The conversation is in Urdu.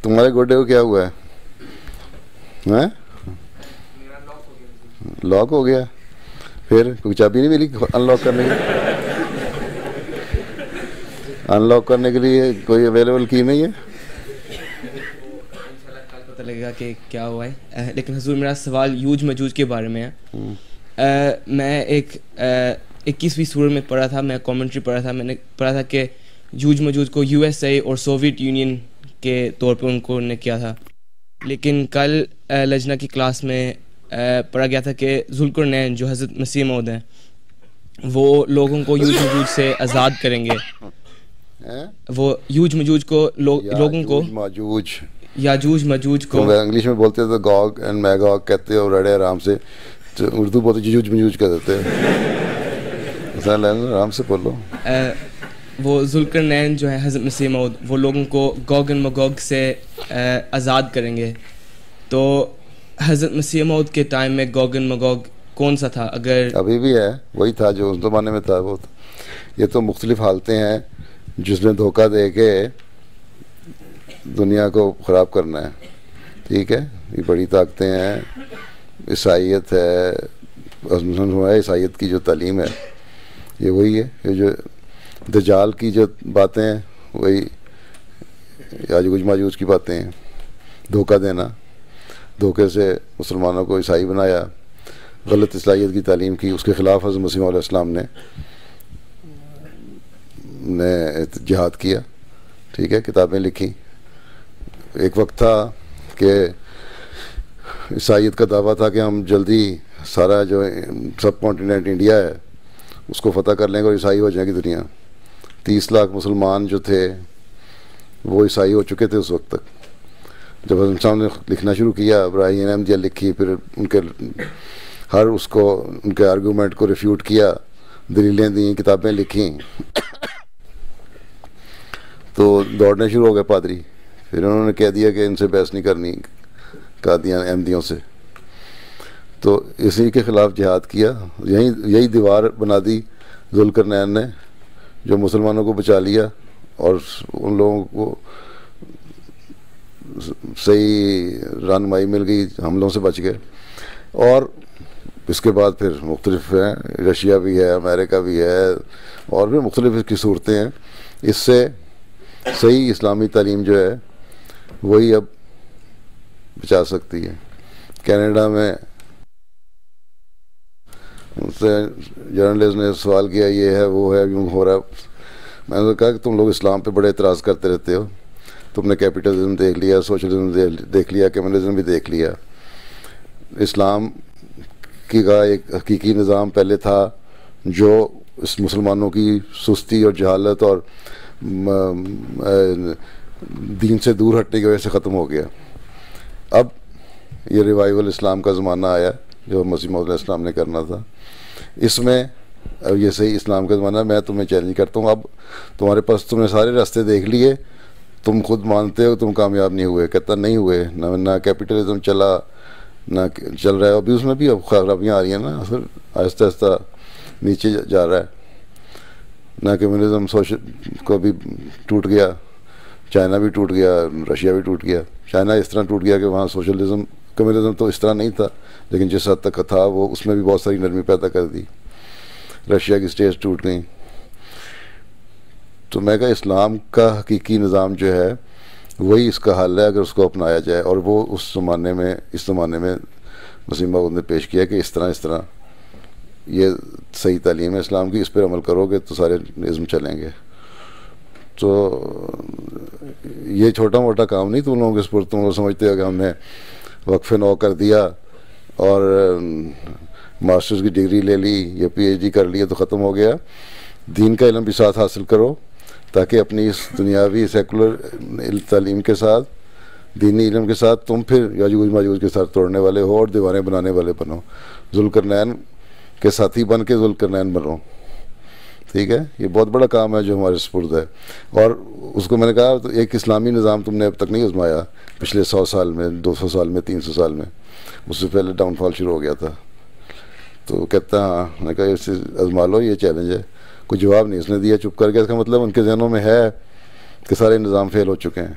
تمہارے گوڈے کو کیا ہوا ہے؟ لاک ہو گیا؟ پھر کوئی چابی نہیں ملی ان لاک کرنے کی؟ ان لاک کرنے کے لیے کوئی اویلیبل کی نہیں ہے؟ پتہ لگے گا کہ کیا ہوا ہے. لیکن حضور میرا سوال یوج مجوج کے بارے میں ہے. میں ایک 21ویں سورہ میں پڑھا تھا, میں کامنٹری پڑھا تھا, میں نے پڑھا تھا کہ یوج مجوج کو یو ایس اے اور سوویت یونین کے طور پہ ان کو نے کیا تھا. لیکن کل لجنہ کی کلاس میں پڑھا گیا تھا کہ ذوالقرنین جو حضرت مسیح موعود ہیں وہ لوگوں کو یوج مجوج سے آزاد کریں گے. وہ یوج مجوج کو لوگوں کو یاجوج مجوج کو انگلش میں بولتے تو گاگ اینڈ میگاگ کہتے ہو, رڑے آرام سے. اردو بولتے یوج مجوج کہہ دیتے ہیں, آرام سے بولو. وہ ذوالقرنین جو ہے حضرت مسیح موعود وہ لوگوں کو گوگ اینڈ مگوگ سے آزاد کریں گے. تو حضرت مسیح موعود کے ٹائم میں گوگ اینڈ مگوگ کون سا تھا؟ اگر ابھی بھی ہے وہی تھا جو اس زمانے میں تھا. وہ یہ تو مختلف حالتیں ہیں جس میں دھوکہ دے کے دنیا کو خراب کرنا ہے. ٹھیک ہے, یہ بڑی طاقتیں ہیں, عیسائیت ہے, عیسائیت کی جو تعلیم ہے یہ وہی ہے. یہ جو دجال کی جو باتیں ہیں وہی یاجوج ماجوج کی باتیں ہیں. دھوکہ دینا, دھوکے سے مسلمانوں کو عیسائی بنایا, غلط عیسائیت کی تعلیم کی, اس کے خلاف حضرت مسیح علیہ السلام نے جہاد کیا. ٹھیک ہے, کتابیں لکھی. ایک وقت تھا کہ عیسائیت کا دعویٰ تھا کہ ہم جلدی سارا جو سب کانٹیننٹ انڈیا ہے اس کو فتح کر لیں گے اور عیسائی ہو جائے گی دنیا. 30 لاکھ مسلمان جو تھے وہ عیسائی ہو چکے تھے اس وقت تک. جب حضرت صاحب نے لکھنا شروع کیا, ابراہیم احمدیہ لکھی, پھر ان کے ہر اس کو ان کے آرگومنٹ کو ریفیوٹ کیا, دلیلیں دیں, کتابیں لکھیں, تو دوڑنے شروع ہو گئے پادری. پھر انہوں نے کہہ دیا کہ ان سے بحث نہیں کرنی قادیان احمدیوں سے. تو اسی کے خلاف جہاد کیا. یہی دیوار بنا دی ذوالقرنین نے جو مسلمانوں کو بچا لیا اور ان لوگوں کو صحیح رہنمائی مل گئی, حملوں سے بچ گئے. اور اس کے بعد پھر مختلف ہیں, رشیا بھی ہے, امریکہ بھی ہے, اور بھی مختلف اس کی صورتیں ہیں. اس سے صحیح اسلامی تعلیم جو ہے وہی اب بچا سکتی ہے. کینیڈا میں ان سے جرنلسٹ نے سوال کیا, یہ ہے وہ ہے, یوں ہو رہا ہے. میں نے کہا کہ تم لوگ اسلام پہ بڑے اعتراض کرتے رہتے ہو, تم نے کیپٹلزم دیکھ لیا, سوشلزم دیکھ لیا, کمیونزم بھی دیکھ لیا. اسلام کا ایک حقیقی نظام پہلے تھا جو اس مسلمانوں کی سستی اور جہالت اور دین سے دور ہٹنے کی وجہ سے ختم ہو گیا. اب یہ ریوائول اسلام کا زمانہ آیا جو مسیح موعود علیہ السلام نے کرنا تھا. اس میں اب یہ صحیح اسلام کا زمانہ. میں تمہیں چیلنج کرتا ہوں, اب تمہارے پاس تم نے سارے راستے دیکھ لیے, تم خود مانتے ہو تم کامیاب نہیں ہوئے. کہتا نہیں ہوئے, نہ کیپٹلزم چلا, نہ چل رہا ہے. ابھی اس میں بھی اب خرابیاں آ رہی ہیں نا, پھر آہستہ آہستہ نیچے جا رہا ہے. نہ کمیونزم کو بھی ٹوٹ گیا, چائنا بھی ٹوٹ گیا, رشیا بھی ٹوٹ گیا. چائنا اس طرح ٹوٹ گیا کہ وہاں سوشلزم, کمیونزم تو اس طرح نہیں تھا لیکن جس حد تک تھا وہ اس میں بھی بہت ساری نرمی پیدا کر دی. رشیا کی اسٹیٹس ٹوٹ گئیں. تو میں کہا اسلام کا حقیقی نظام جو ہے وہی اس کا حل ہے اگر اس کو اپنایا جائے. اور وہ اس زمانے میں مسیح موعود نے پیش کیا کہ اس طرح یہ صحیح تعلیم ہے اسلام کی, اس پر عمل کرو گے تو سارے نظم چلیں گے. تو یہ چھوٹا موٹا کام نہیں تم لوگوں کے سپرد. تم لوگ سمجھتے ہو کہ ہم نے وقف نو کر دیا اور ماسٹرز کی ڈگری لے لی یا پی ایچ ڈی کر لی تو ختم ہو گیا. دین کا علم بھی ساتھ حاصل کرو تاکہ اپنی اس دنیاوی سیکولر تعلیم کے ساتھ, دینی علم کے ساتھ تم پھر یاجوج ماجوج کے ساتھ توڑنے والے ہو اور دیواریں بنانے والے بنو. ذوالقرنین کے ساتھی بن کے ذوالقرنین بنو. ٹھیک ہے, یہ بہت بڑا کام ہے جو ہمارے سپرد ہے. اور اس کو میں نے کہا تو ایک اسلامی نظام تم نے اب تک نہیں آزمایا پچھلے 100 سال میں, 200 سال میں, 300 سال میں. اس سے پہلے ڈاؤن فال شروع ہو گیا تھا. تو کہتا ہاں, میں نے کہا اسے آزما لو, یہ چیلنج ہے. کوئی جواب نہیں اس نے دیا, چپ کر کے. اس کا مطلب ان کے ذہنوں میں ہے کہ سارے نظام فیل ہو چکے ہیں.